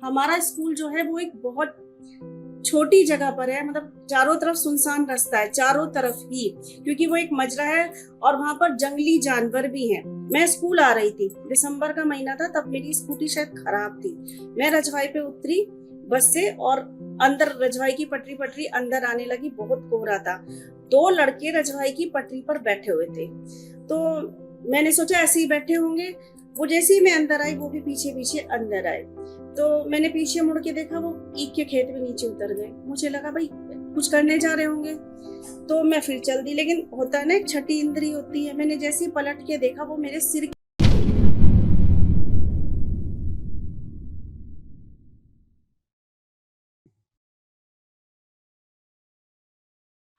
हमारा स्कूल जो है वो एक बहुत छोटी जगह पर है, मतलब चारों तरफ सुनसान रास्ता है, चारों तरफ ही, क्योंकि वो एक मजरा है और वहां पर जंगली जानवर भी हैं। मैं स्कूल आ रही थी, दिसंबर का महीना था, तब मेरी स्कूटी शायद खराब थी। मैं रजवाई पे उतरी बस से और अंदर रजवाई की पटरी अंदर आने लगी। बहुत कोहरा था। दो लड़के रजवाई की पटरी पर बैठे हुए थे, तो मैंने सोचा ऐसे ही बैठे होंगे। वो जैसे ही मैं अंदर आई, वो भी पीछे पीछे अंदर आए। तो मैंने पीछे मुड़ के देखा, वो ईख के खेत में नीचे उतर गए। मुझे लगा भाई कुछ करने जा रहे होंगे, तो मैं फिर चल दी। लेकिन होता है ना, एक छठी इंद्री होती है। मैंने जैसे ही पलट के देखा, वो मेरे सिर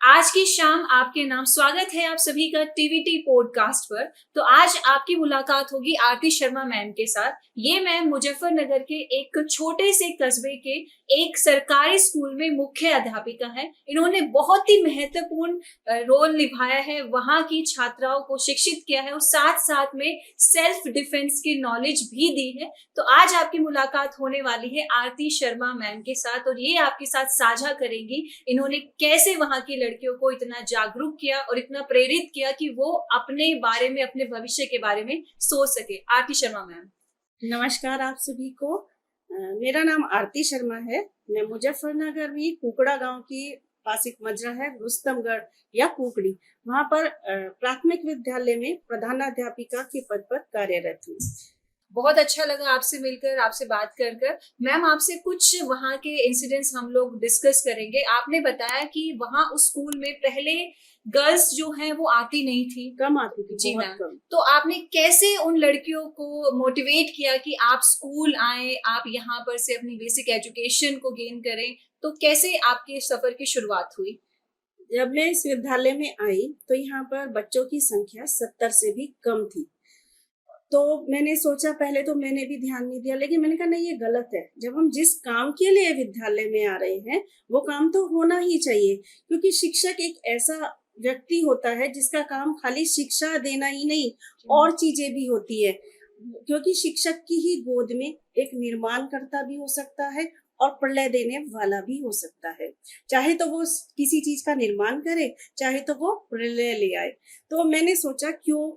आज की शाम आपके नाम स्वागत है आप सभी का टीवीटी पॉडकास्ट पर। तो आज आपकी मुलाकात होगी आरती शर्मा मैम के साथ। ये मैम मुजफ्फरनगर के एक छोटे से कस्बे के एक सरकारी स्कूल में मुख्य अध्यापिका है। इन्होंने बहुत ही महत्वपूर्ण रोल निभाया है, वहां की छात्राओं को शिक्षित किया है और साथ साथ में सेल्फ डिफेंस की नॉलेज भी दी है। तो आज आपकी मुलाकात होने वाली है आरती शर्मा मैम के साथ और ये आपके साथ साझा करेंगी इन्होंने कैसे वहां की लड़कियों को इतना जागरूक किया और इतना प्रेरित किया कि वो अपने बारे में, अपने भविष्य के बारे में सोच सके। आरती शर्मा मैम, नमस्कार आप सभी को। मेरा नाम आरती शर्मा है। मैं मुजफ्फरनगर में कुकड़ा गांव की पास एक मजरा है, रुस्तमगढ़ या कुकड़ी, वहां पर प्राथमिक विद्यालय में प्रधानाध्यापिका के पद पर कार्यरत हूँ। बहुत अच्छा लगा आपसे मिलकर, आपसे बात कर कर। मैम, आपसे कुछ वहाँ के इंसिडेंट्स हम लोग डिस्कस करेंगे। आपने बताया कि वहाँ उस स्कूल में पहले गर्ल्स जो हैं वो आती नहीं थी, कम आती थी, जी बहुत मैम। कम। तो आपने कैसे उन लड़कियों को मोटिवेट किया कि आप स्कूल आए, आप यहाँ पर से अपनी बेसिक एजुकेशन को गेन करें? तो कैसे आपके सफर की शुरुआत हुई? जब मैं इस विद्यालय में आई तो यहाँ पर बच्चों की संख्या 70 से भी कम थी। तो मैंने सोचा, पहले तो मैंने भी ध्यान नहीं दिया, लेकिन मैंने कहा नहीं, ये गलत है। जब हम जिस काम के लिए विद्यालय में आ रहे हैं, वो काम तो होना ही चाहिए, क्योंकि शिक्षक एक ऐसा व्यक्ति होता है जिसका काम खाली शिक्षा देना ही नहीं, और चीजें भी होती है। क्योंकि शिक्षक की ही गोद में एक निर्माणकर्ता भी हो सकता है और प्रलय देने वाला भी हो सकता है। चाहे तो वो किसी चीज का निर्माण करे, चाहे तो वो प्रलय ले आए। तो मैंने सोचा क्यों,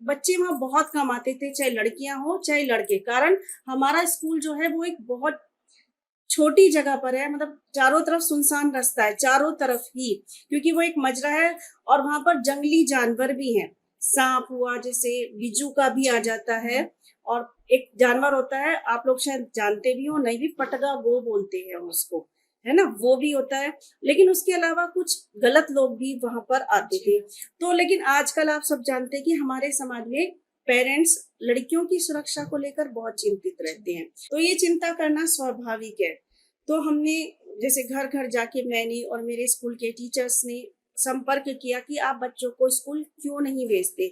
बच्चे वहां बहुत कम आते थे, चाहे लड़कियां हो चाहे लड़के, कारण हमारा स्कूल जो है वो एक बहुत छोटी जगह पर है, मतलब चारों तरफ सुनसान रास्ता है, चारों तरफ ही, क्योंकि वो एक मजरा है और वहां पर जंगली जानवर भी हैं। सांप हुआ, जैसे बिज्जू का भी आ जाता है, और एक जानवर होता है, आप लोग शायद जानते भी हो, नहीं भी, पटगा वो बोलते हैं उसको, है ना, वो भी होता है। लेकिन उसके अलावा कुछ गलत लोग भी वहां पर आते थे। तो लेकिन आजकल आप सब जानते हैं कि हमारे समाज में पेरेंट्स लड़कियों की सुरक्षा को लेकर बहुत चिंतित रहते हैं, तो ये चिंता करना स्वाभाविक है। तो हमने जैसे घर घर जाके, मैंने और मेरे स्कूल के टीचर्स ने संपर्क किया कि आप बच्चों को स्कूल क्यों नहीं भेजते।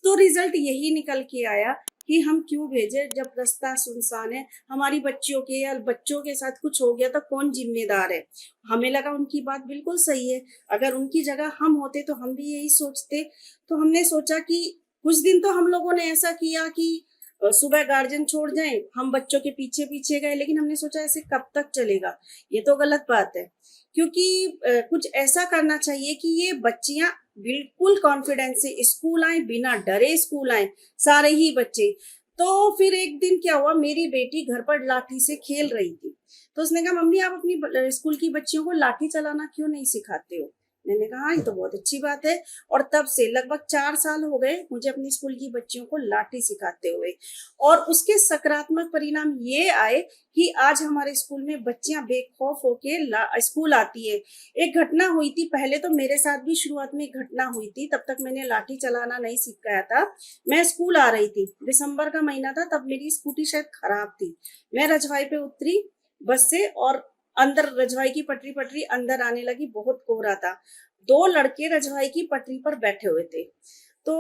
तो रिजल्ट यही निकल के आया कि हम क्यों भेजे, जब रास्ता सुनसान है, हमारी बच्चियों के या बच्चों के साथ कुछ हो गया तो कौन जिम्मेदार है। हमें लगा उनकी बात बिल्कुल सही है, अगर उनकी जगह हम होते तो हम भी यही सोचते। तो हमने सोचा कि कुछ दिन तो हम लोगों ने ऐसा किया कि सुबह गार्जियन छोड़ जाएं, हम बच्चों के पीछे पीछे गए, लेकिन हमने सोचा ऐसे कब तक चलेगा, ये तो गलत बात है। क्योंकि कुछ ऐसा करना चाहिए कि ये बच्चियां बिल्कुल कॉन्फिडेंस से स्कूल आए, बिना डरे स्कूल आए, सारे ही बच्चे। तो फिर एक दिन क्या हुआ, मेरी बेटी घर पर लाठी से खेल रही थी, तो उसने कहा मम्मी आप अपनी स्कूल की बच्चियों को लाठी चलाना क्यों नहीं सिखाते हो। मैंने कहा हाँ, ये तो बहुत अच्छी बात है। और तब से लगभग 4 साल हो गए मुझे अपनी स्कूल की बच्चियों को लाठी सिखाते हुए, और उसके सकारात्मक परिणाम ये आए कि आज हमारे स्कूल में बच्चियां बेखौफ होके स्कूल आती है। एक घटना हुई थी पहले, तो मेरे साथ भी शुरुआत में एक घटना हुई थी, तब तक मैंने लाठी चलाना नहीं सिखाया था। मैं स्कूल आ रही थी, दिसंबर का महीना था, तब मेरी स्कूटी शायद खराब थी। मैं रजवाई पे उतरी बस से और अंदर रजवाई की पटरी अंदर आने लगी। बहुत कोहरा था। दो लड़के रजवाई की पटरी पर बैठे हुए थे, तो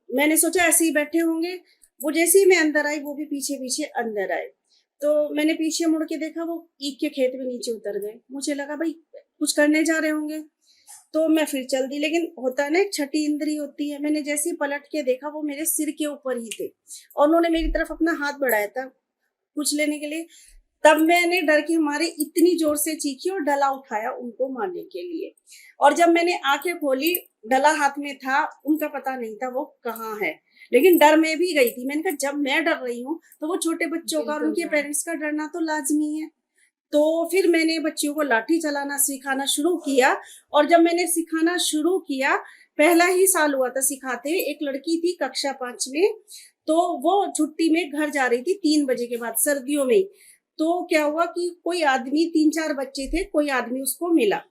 मैंने सोचा ऐसे ही बैठे होंगे। वो जैसे ही मैं अंदर आई, वो भी पीछे पीछे अंदर आए। तो मैंने पीछे मुड़ के देखा, वो ईख के खेत में नीचे उतर गए। मुझे लगा भाई कुछ करने जा रहे होंगे, तो मैं फिर चल दी। लेकिन होता है ना, एक छठी इंद्री होती है। मैंने जैसे ही पलट के देखा, वो मेरे सिर के ऊपर ही थे और उन्होंने मेरी तरफ अपना हाथ बढ़ाया था कुछ लेने के लिए। तब मैंने डर के मारे इतनी जोर से चीखी और डला उठाया उनको मारने के लिए। और जब मैंने आंखें खोली, डला हाथ में था, उनका पता नहीं था वो कहाँ है, लेकिन डर में भी गई थी। मैंने कहा जब मैं डर रही हूँ तो वो छोटे बच्चों का और उनके पेरेंट्स का डरना तो लाजमी है। तो फिर मैंने बच्चियों को लाठी चलाना सिखाना शुरू किया। और जब मैंने सिखाना शुरू किया, पहला ही साल हुआ था सिखाते हुए, एक लड़की थी कक्षा 5 में, तो वो छुट्टी में घर जा रही थी 3 बजे के बाद, सर्दियों में। तो क्या हुआ कि कोई आदमी, 3-4 बच्चे थे, कोई आदमी उसको मिला,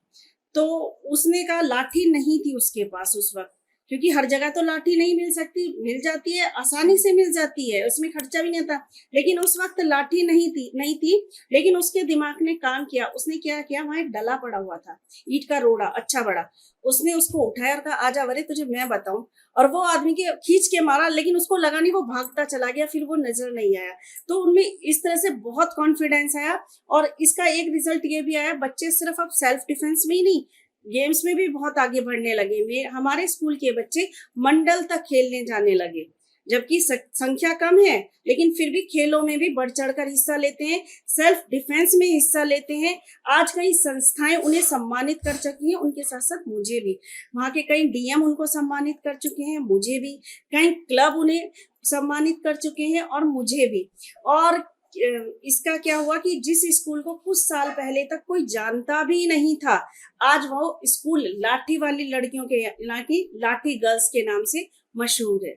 तो उसने कहा लाठी नहीं थी उसके पास उस वक्त, क्योंकि हर जगह तो लाठी नहीं मिल सकती, मिल जाती है, आसानी से मिल जाती है, उसमें खर्चा भी नहीं था, लेकिन उस वक्त लाठी नहीं थी। लेकिन उसके दिमाग ने काम किया, उसने क्या किया, वहां एक डला पड़ा हुआ था, ईंट का रोड़ा अच्छा बड़ा, उसने उसको उठाया और कहा आजा वरे तुझे मैं बताऊं। और वो आदमी के खींच के मारा, लेकिन उसको लगा नहीं, वो भागता चला गया, फिर वो नजर नहीं आया। तो उनमें इस तरह से बहुत कॉन्फिडेंस आया। और इसका एक रिजल्ट ये भी आया, बच्चे सिर्फ अब सेल्फ डिफेंस में ही नहीं, गेम्स में भी बहुत आगे बढ़ने लगे। हमारे स्कूल के बच्चे मंडल तक खेलने जाने लगे, जबकि संख्या कम है, लेकिन फिर भी खेलों में भी बढ़ चढ़कर हिस्सा लेते हैं, सेल्फ डिफेंस में हिस्सा लेते हैं। आज कई संस्थाएं उन्हें सम्मानित कर चुकी हैं, उनके साथ साथ मुझे भी। वहाँ के कई डीएम उनको सम्मानित कर चुके हैं, मुझे भी। कई क्लब उन्हें सम्मानित कर चुके हैं और मुझे भी। और इसका क्या हुआ कि जिस स्कूल को कुछ साल पहले तक कोई जानता भी नहीं था, आज वो स्कूल लाठी वाली लड़कियों के, लाठी गर्ल्स के नाम से मशहूर है।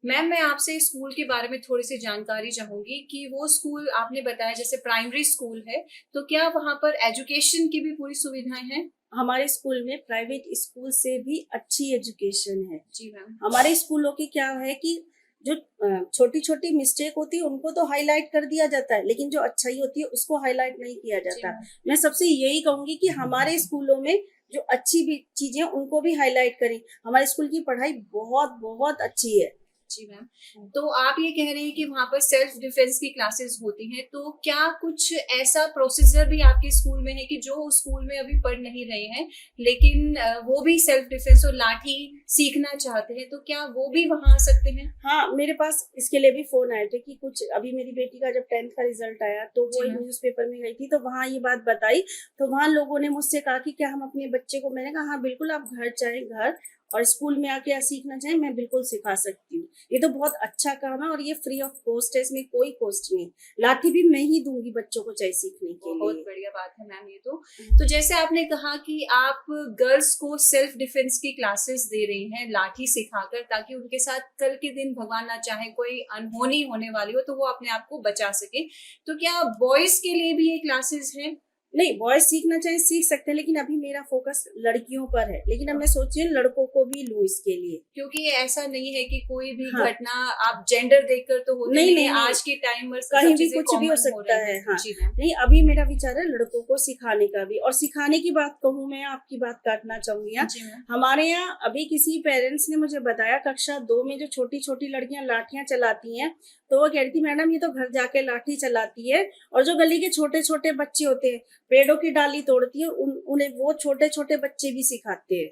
मैम, मैं आपसे स्कूल के बारे में थोड़ी सी जानकारी चाहूंगी कि वो स्कूल आपने बताया जैसे प्राइमरी स्कूल है, तो क्या वहाँ पर एजुकेशन की भी पूरी सुविधाएं हैं? हमारे स्कूल में प्राइवेट स्कूल से भी अच्छी एजुकेशन है। जी मैम। हमारे स्कूलों की क्या है कि जो छोटी छोटी मिस्टेक होती है उनको तो हाईलाइट कर दिया जाता है, लेकिन जो अच्छाई होती है उसको हाईलाइट नहीं किया जाता। मैं सबसे यही कहूंगी कि हमारे स्कूलों में जो अच्छी भी चीजें उनको भी हाईलाइट करें। हमारे स्कूल की पढ़ाई बहुत बहुत अच्छी है। जी मैम, तो आप ये कह रहे हैं कि वहाँ पर सेल्फ डिफेंस की क्लासेस होती हैं, तो क्या कुछ ऐसा प्रोसीजर भी आपके स्कूल में है कि जो स्कूल में अभी पढ़ नहीं रहे हैं लेकिन वो भी सेल्फ डिफेंस और लाठी सीखना चाहते हैं, तो क्या वो भी वहाँ आ सकते हैं? हाँ, मेरे पास इसके लिए भी फोन आए थे कि कुछ अभी मेरी बेटी का जब 10th का रिजल्ट आया तो वो न्यूज़पेपर में गई थी, तो वहाँ ये बात बताई, तो वहाँ लोगों ने मुझसे कहा कि क्या हम अपने बच्चे को, मैंने कहा हाँ बिल्कुल, आप घर चाहे घर और स्कूल में आके सीखना चाहे, मैं बिल्कुल सिखा सकती हूँ। ये तो बहुत अच्छा काम है और ये फ्री ऑफ कॉस्ट है, इसमें कोई कॉस्ट नहीं। लाठी भी मैं ही दूंगी बच्चों को चाहे सीखने के लिए। बहुत बढ़िया बात है मैम ये तो जैसे आपने कहा कि आप गर्ल्स को सेल्फ डिफेंस की क्लासेस दे रही हैं लाठी सिखाकर, ताकि उनके साथ कल के दिन भगवान ना चाहे कोई अनहोनी होने वाली हो तो वो अपने आप को बचा सके। तो क्या बॉयज के लिए भी ये क्लासेस हैं? नहीं, बॉयज सीखना चाहे सीख सकते हैं, लेकिन अभी मेरा फोकस लड़कियों पर है, लेकिन अब मैं सोची लड़कों को भी लूं इसके लिए, क्योंकि ये ऐसा नहीं है कि कोई भी घटना आप जेंडर देखकर तो होती नहीं, आज के टाइम में कहीं भी कुछ भी हो सकता है। हाँ, नहीं, अभी मेरा विचार है लड़कों को सिखाने का भी। और सिखाने की बात कहूँ, मैं आपकी बात काटना चाहूंगी। हमारे यहाँ अभी किसी पेरेंट्स ने मुझे बताया, कक्षा 2 में जो छोटी छोटी लड़कियां लाठियां चलाती हैं, तो वो कह रही थी मैडम ये तो घर जाके लाठी चलाती है, और जो गली के छोटे छोटे बच्चे होते हैं पेड़ों की डाली तोड़ती है, उन्हें वो छोटे छोटे बच्चे भी सिखाते हैं।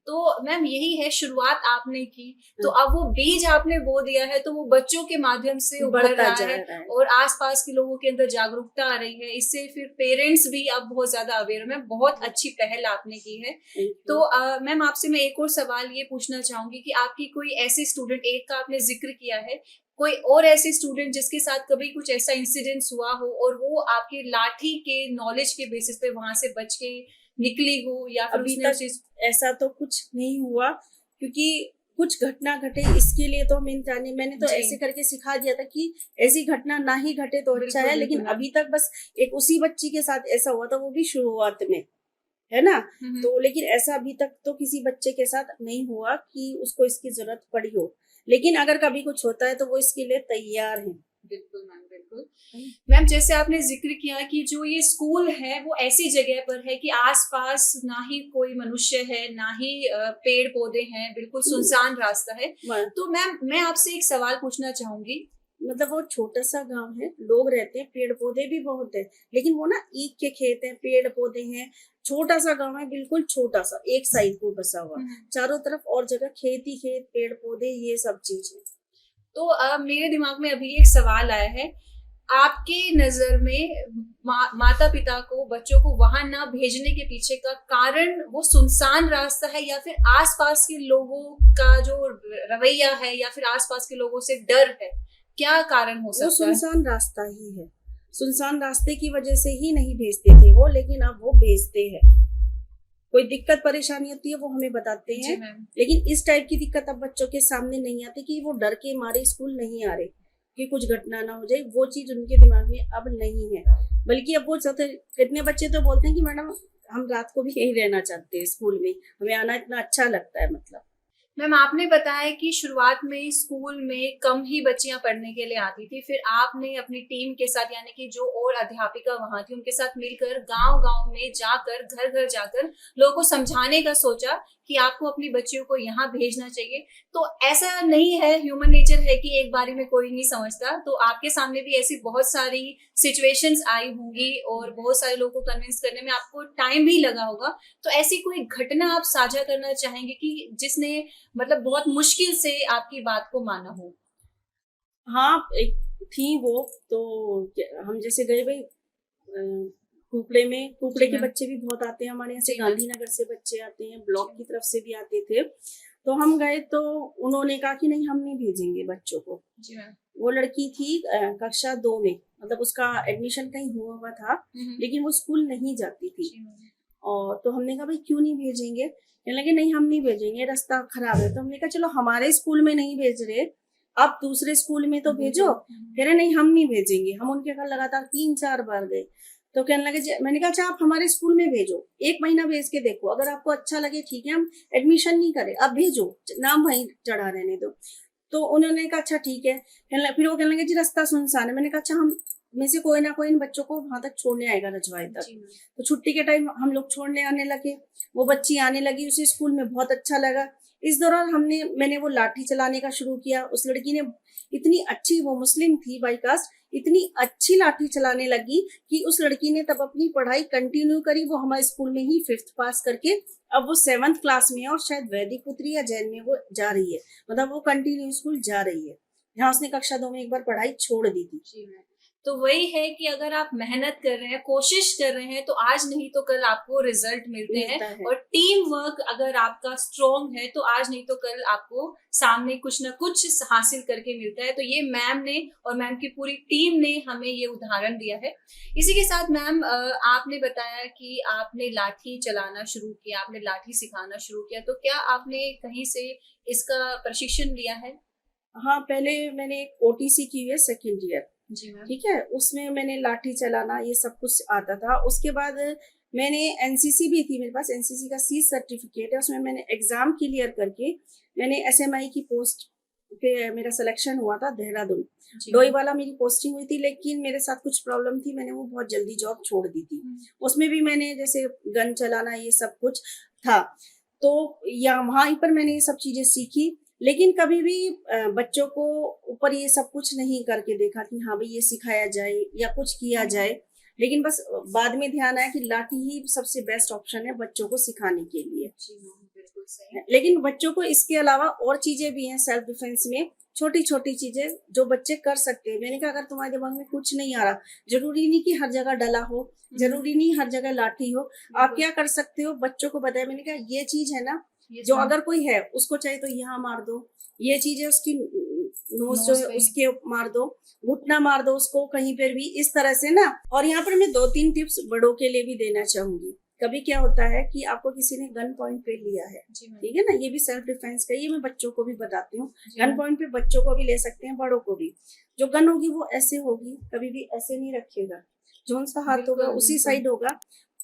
तो मैम यही है, शुरुआत आपने की तो अब वो बीज आपने बो दिया है, तो वो बच्चों के माध्यम से उभर रहा है और आसपास के लोगों के अंदर जागरूकता आ रही है। इससे फिर पेरेंट्स भी अब बहुत ज्यादा अवेयर है। बहुत अच्छी पहल आपने की है। तो मैम आपसे मैं एक और सवाल ये पूछना चाहूंगी कि आपकी कोई ऐसे स्टूडेंट, एक का आपने जिक्र किया है, कोई और ऐसे स्टूडेंट जिसके साथ कभी कुछ ऐसा इंसिडेंस हुआ हो और वो आपके लाठी के नॉलेज के बेसिस पे वहां से बच के निकली हो, या फिर अभी तक ऐसा तो कुछ नहीं हुआ, क्योंकि कुछ घटना घटे इसके लिए तो हम इंतजानी, मैंने तो ऐसे करके सिखा दिया था कि ऐसी घटना ना ही घटे तो अच्छा है। लेकिन अभी तक बस एक उसी बच्ची के साथ ऐसा हुआ था, वो भी शुरुआत में, है ना। तो लेकिन ऐसा अभी तक तो किसी बच्चे के साथ नहीं हुआ कि उसको इसकी जरूरत पड़ी हो, लेकिन अगर कभी कुछ होता है तो वो इसके लिए तैयार है। बिल्कुल मैम, बिल्कुल। मैम जैसे आपने जिक्र किया कि जो ये स्कूल है वो ऐसी जगह पर है कि आसपास ना ही कोई मनुष्य है, ना ही पेड़ पौधे हैं, बिल्कुल सुनसान रास्ता है। तो मैम मैं आपसे एक सवाल पूछना चाहूंगी। मतलब वो छोटा सा गांव है, लोग रहते हैं, पेड़ पौधे भी बहुत है, लेकिन वो ना ईख के खेत हैं, पेड़ पौधे हैं, छोटा सा गांव है, बिल्कुल छोटा सा, एक साइड को बसा हुआ, चारों तरफ और जगह खेत ही खेत, पेड़ पौधे, ये सब चीज है। तो मेरे दिमाग में अभी एक सवाल आया है, आपके नजर में माता पिता को बच्चों को वहां ना भेजने के पीछे का कारण वो सुनसान रास्ता है, या फिर आसपास के लोगों का जो रवैया है, या फिर आसपास के लोगों से डर है? क्या कारण हो वो सकता है? सुनसान रास्ता ही है। सुनसान रास्ते की वजह से ही नहीं भेजते थे वो, लेकिन अब वो भेजते हैं। कोई दिक्कत परेशानी होती है वो हमें बताते जी हैं, मैम। लेकिन इस टाइप की दिक्कत अब बच्चों के सामने नहीं आती कि वो डर के मारे स्कूल नहीं आ रहे कि कुछ घटना ना हो जाए। वो चीज उनके दिमाग में अब नहीं है, बल्कि अब वो चाहते, कितने बच्चे तो बोलते हैं कि मैडम हम रात को भी यही रहना चाहते हैं स्कूल में, हमें आना इतना अच्छा लगता है। मतलब मैम, आपने बताया कि शुरुआत में स्कूल में कम ही बच्चियां पढ़ने के लिए आती थी, फिर आपने अपनी टीम के साथ, यानी कि जो और अध्यापिका वहां थी उनके साथ मिलकर गांव गांव में जाकर, घर घर जाकर लोगों को समझाने का सोचा कि आपको अपनी बच्चियों को यहाँ भेजना चाहिए। तो ऐसा नहीं है, ह्यूमन नेचर है कि एक बारी में कोई नहीं समझता, तो आपके सामने भी ऐसी बहुत सारी सिचुएशंस आई होंगी और बहुत सारे लोगों को कन्विंस करने में आपको टाइम भी लगा होगा। तो ऐसी कोई घटना आप साझा करना चाहेंगे कि जिसने मतलब बहुत मुश्किल से आपकी बात को माना हो? हाँ, एक थी वो। तो हम जैसे गए भाई कुकड़े में, कुकड़े जी के मैम। बच्चे भी बहुत आते हैं हमारे यहाँ से, जी मैम। गांधीनगर से बच्चे आते हैं, ब्लॉक जी। की तरफ से भी आते थे। तो हम गए तो उन्होंने कहा कि नहीं, हम नहीं भेजेंगे बच्चों को। जी मैम। वो लड़की थी कक्षा 2 में, मतलब उसका एडमिशन कहीं हुआ हुआ था, लेकिन वो स्कूल नहीं जाती थी। जी मैम। और तो हमने कहा भाई क्यों नहीं भेजेंगे? कहने लगे नहीं हम नहीं भेजेंगे, रास्ता खराब है। तो हमने कहा चलो हमारे स्कूल में नहीं भेज रहे, आप दूसरे स्कूल में तो भेजो। कह रहे नहीं हम नहीं भेजेंगे। हम उनके घर लगातार 3-4 बार गए। तो कहने लगे मैंने कहा अच्छा आप हमारे स्कूल में भेजो, 1 महीना भेज के देखो, अगर आपको अच्छा लगे ठीक है, हम एडमिशन नहीं करें, आप भेजो, नाम वहीं चढ़ा रहने दो। तो उन्होंने कहा अच्छा ठीक है। फिर वो कहने लगे जी रास्ता सुनसान है। मैंने कहा अच्छा हम में से कोई ना कोई इन बच्चों को वहां तक छोड़ने आएगा, रजवाए तक। जी मैम। तो छुट्टी के टाइम हम लोग छोड़ने आने लगे, वो बच्ची आने लगी, उसे स्कूल में बहुत अच्छा लगा। इस दौरान मैंने वो लाठी चलाने का शुरू किया। उस लड़की ने इतनी अच्छी, वो मुस्लिम थी बाई कास्ट, इतनी अच्छी लाठी चलाने लगी कि उस लड़की ने तब अपनी पढ़ाई कंटिन्यू करी। वो हमारे स्कूल में ही 5th पास करके अब वो 7th क्लास में है और शायद वैदिक पुत्री या जैन में वो जा रही है, मतलब वो कंटिन्यू स्कूल जा रही है। यहाँ उसने कक्षा 2 में एक बार पढ़ाई छोड़ दी थी। जी मैम। तो वही है कि अगर आप मेहनत कर रहे हैं, कोशिश कर रहे हैं, तो आज नहीं तो कल आपको रिजल्ट मिलते हैं। मिलता है। और टीम वर्क अगर आपका स्ट्रॉन्ग है तो आज नहीं तो कल आपको सामने कुछ ना कुछ हासिल करके मिलता है। तो ये मैम ने और मैम की पूरी टीम ने हमें ये उदाहरण दिया है। इसी के साथ मैम, आपने बताया कि आपने लाठी चलाना शुरू किया, आपने लाठी सिखाना शुरू किया, तो क्या आपने कहीं से इसका प्रशिक्षण लिया है? हाँ, पहले मैंने एक ओटीसी की हुई है, 2nd ईयर। जी मैम। ठीक है, उसमें मैंने लाठी चलाना ये सब कुछ आता था। उसके बाद मैंने एनसीसी भी थी मेरे पास, एनसीसी का सी सर्टिफिकेट है, उसमें मैंने एग्जाम क्लियर करके मैंने एसएमआई की पोस्ट पे मेरा सिलेक्शन हुआ था, देहरादून। जी डोई मैम। वाला मेरी पोस्टिंग हुई थी, लेकिन मेरे साथ कुछ प्रॉब्लम थी, मैंने वो बहुत जल्दी जॉब छोड़ दी थी। उसमें भी मैंने जैसे गन चलाना ये सब कुछ था, तो या वहां पर मैंने ये सब चीजें सीखी। लेकिन कभी भी बच्चों को ऊपर ये सब कुछ नहीं करके देखा कि हाँ भाई ये सिखाया जाए या कुछ किया जाए। लेकिन बस बाद में ध्यान आया कि लाठी ही सबसे बेस्ट ऑप्शन है बच्चों को सिखाने के लिए। जी मैम, बिल्कुल सही। लेकिन बच्चों को इसके अलावा और चीजें भी हैं सेल्फ डिफेंस में, छोटी छोटी चीजें जो बच्चे कर सकते हैं। मैंने कहा अगर तुम्हारे दिमाग में कुछ नहीं आ रहा, जरूरी नहीं कि हर जगह डला हो, जरूरी नहीं हर जगह लाठी हो, आप क्या कर सकते हो बच्चों को बताया। मैंने कहा ये चीज है ना, जो अगर कोई है उसको चाहे तो यहाँ मार दो, ये चीज है उसकी नोज जो है उसके मार दो, घुटना मार दो उसको कहीं पर भी, इस तरह से ना। और यहाँ पर मैं 2-3 टिप्स बड़ों के लिए भी देना चाहूंगी। कभी क्या होता है कि आपको किसी ने गन पॉइंट पे लिया है, ठीक है ना, ये भी सेल्फ डिफेंस का, ये मैं बच्चों को भी बताती हूँ। गन पॉइंट पे बच्चों को भी ले सकते हैं, बड़ों को भी। जो गन होगी वो ऐसे होगी, कभी भी ऐसे नहीं रखिएगा, जो उसका हाथ होगा उसी साइड होगा।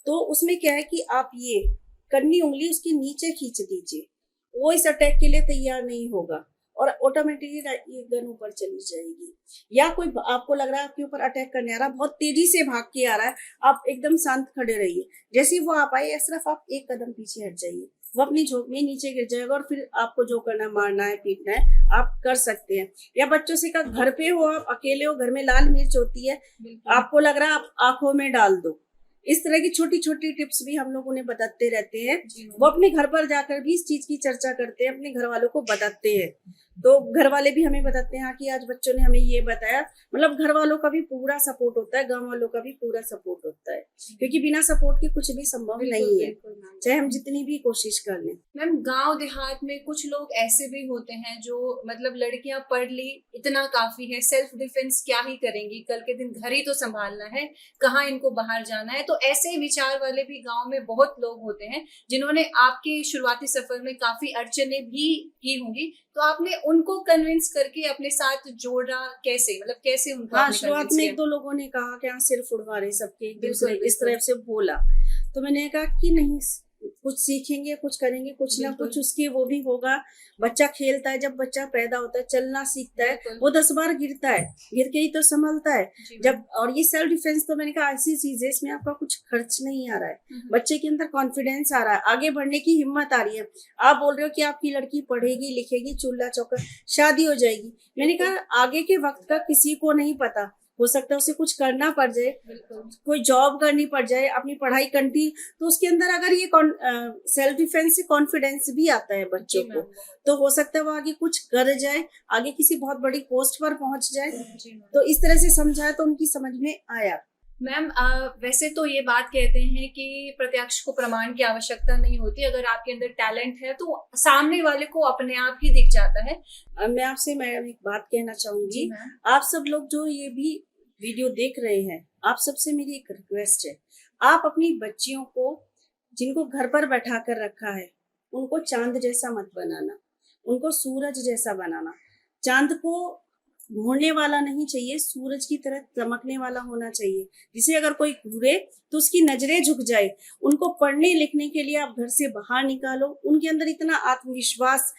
तो उसमें क्या है कि आप ये कन्नी उंगली उसके नीचे खींच दीजिए, वो इस अटैक के लिए तैयार नहीं होगा और ऑटोमेटिकली ये गन ऊपर चली जाएगी। या कोई आपको लग रहा है आपके ऊपर अटैक करने आ रहा है, बहुत तेजी से भाग के आ रहा है, आप एकदम शांत खड़े रहिए। जैसे ही वो आप आए सिर्फ आप 1 कदम पीछे हट जाइए, वो अपनी झोंक में नीचे गिर जाएगा और फिर आपको जो करना है, मारना है, पीटना है, आप कर सकते हैं। या बच्चों से कहा घर पे हो, आप अकेले हो, घर में लाल मिर्च होती है, आपको लग रहा है आप आंखों में डाल दो। इस तरह की छोटी छोटी टिप्स भी हम लोग उन्हें बताते रहते हैं। वो अपने घर पर जाकर भी इस चीज की चर्चा करते हैं, अपने घर वालों को बताते हैं। तो घर वाले भी हमें बताते हैं, हाँ कि आज बच्चों ने हमें ये बताया। मतलब घर वालों का भी पूरा सपोर्ट होता है, गांव वालों का भी पूरा सपोर्ट होता है, क्योंकि बिना सपोर्ट के कुछ भी संभव नहीं है, चाहे हम जितनी भी कोशिश कर लें। मैम, गांव देहात में कुछ लोग ऐसे भी होते हैं जो मतलब लड़कियां पढ़ ली, इतना काफी है, सेल्फ डिफेंस क्या ही करेंगी, कल के दिन घर ही तो संभालना है, कहाँ इनको बाहर जाना है। तो ऐसे विचार वाले भी गांव में बहुत लोग होते हैं जिन्होंने आपके शुरुआती सफर में काफी अड़चने भी की होंगी। तो आपने उनको कन्विंस करके अपने साथ जोड़ा कैसे, मतलब कैसे उनको हाँ, आपने शुरुआत convince में किया? एक दो लोगों ने कहा कि हाँ सिर उड़वा रहे सबके, एक दूसरे बिल्कुल, इस तरह से बोला। तो मैंने कहा कि नहीं, कुछ सीखेंगे, कुछ करेंगे, कुछ ना बिल्कुल। कुछ उसके वो भी होगा। बच्चा खेलता है, जब बच्चा पैदा होता है, चलना सीखता है, बिल्कुल। वो 10 बार गिरता है, गिर के ही तो संभलता है। जी, जब और ये सेल्फ डिफेंस तो मैंने कहा ऐसी चीज है, इसमें आपका कुछ खर्च नहीं आ रहा है, बच्चे के अंदर कॉन्फिडेंस आ रहा है, आगे बढ़ने की हिम्मत आ रही है। आप बोल रहे हो कि आपकी लड़की पढ़ेगी लिखेगी, चूल्हा चौका, शादी हो जाएगी। मैंने कहा आगे के वक्त का किसी को नहीं पता, हो सकता है उसे कुछ करना पड़ जाए, कोई जॉब करनी पड़ जाए, अपनी पढ़ाई कंटिन्यू, तो उसके अंदर अगर ये सेल्फ डिफेंस से कॉन्फिडेंस भी आता है बच्चों को, तो हो सकता है वो आगे कुछ कर जाए, आगे किसी बहुत बड़ी पोस्ट पर पहुंच जाए। तो इस तरह से समझाया तो उनकी समझ में आया। मैम, वैसे तो ये बात कहते हैं कि प्रत्यक्ष को प्रमाण की आवश्यकता नहीं होती, अगर आपके अंदर टैलेंट है तो सामने वाले को अपने आप ही दिख जाता है। मैं आपसे मैडम एक बात कहना चाहूंगी, आप सब लोग जो ये भी वीडियो देख रहे हैं, आप सबसे मेरी एक रिक्वेस्ट है, आप अपनी बच्चियों को जिनको घर पर बैठा कर रखा है, उनको चांद जैसा मत बनाना, उनको सूरज जैसा बनाना। चांद को घूरने वाला नहीं चाहिए, सूरज की तरह चमकने वाला होना चाहिए, जिसे अगर कोई घूरे तो उसकी नजरें झुक जाए। उनको पढ़ने लिखने के लिए आप घर से बाहर निकालो, उनके अंदर इतना आत्मविश्वास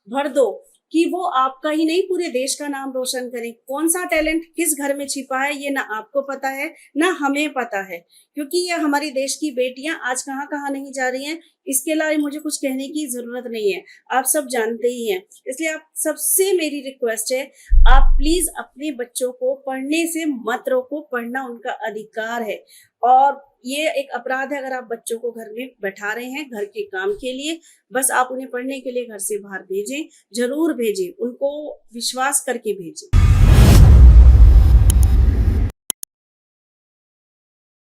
भर दो कि वो आपका ही नहीं पूरे देश का नाम रोशन करें। कौन सा टैलेंट किस घर में छिपा है ये ना आपको पता है ना हमें पता है, क्योंकि ये हमारे देश की बेटियां आज कहाँ कहाँ नहीं जा रही हैं, इसके अलावा मुझे कुछ कहने की जरूरत नहीं है, आप सब जानते ही हैं। इसलिए आप सबसे मेरी रिक्वेस्ट है, आप प्लीज अपने बच्चों को पढ़ने से मत रोको, पढ़ना उनका अधिकार है और ये एक अपराध है अगर आप बच्चों को घर में बैठा रहे हैं घर के काम के लिए। बस आप उन्हें पढ़ने के लिए घर से बाहर भेजें, जरूर भेजें, उनको विश्वास करके भेजें।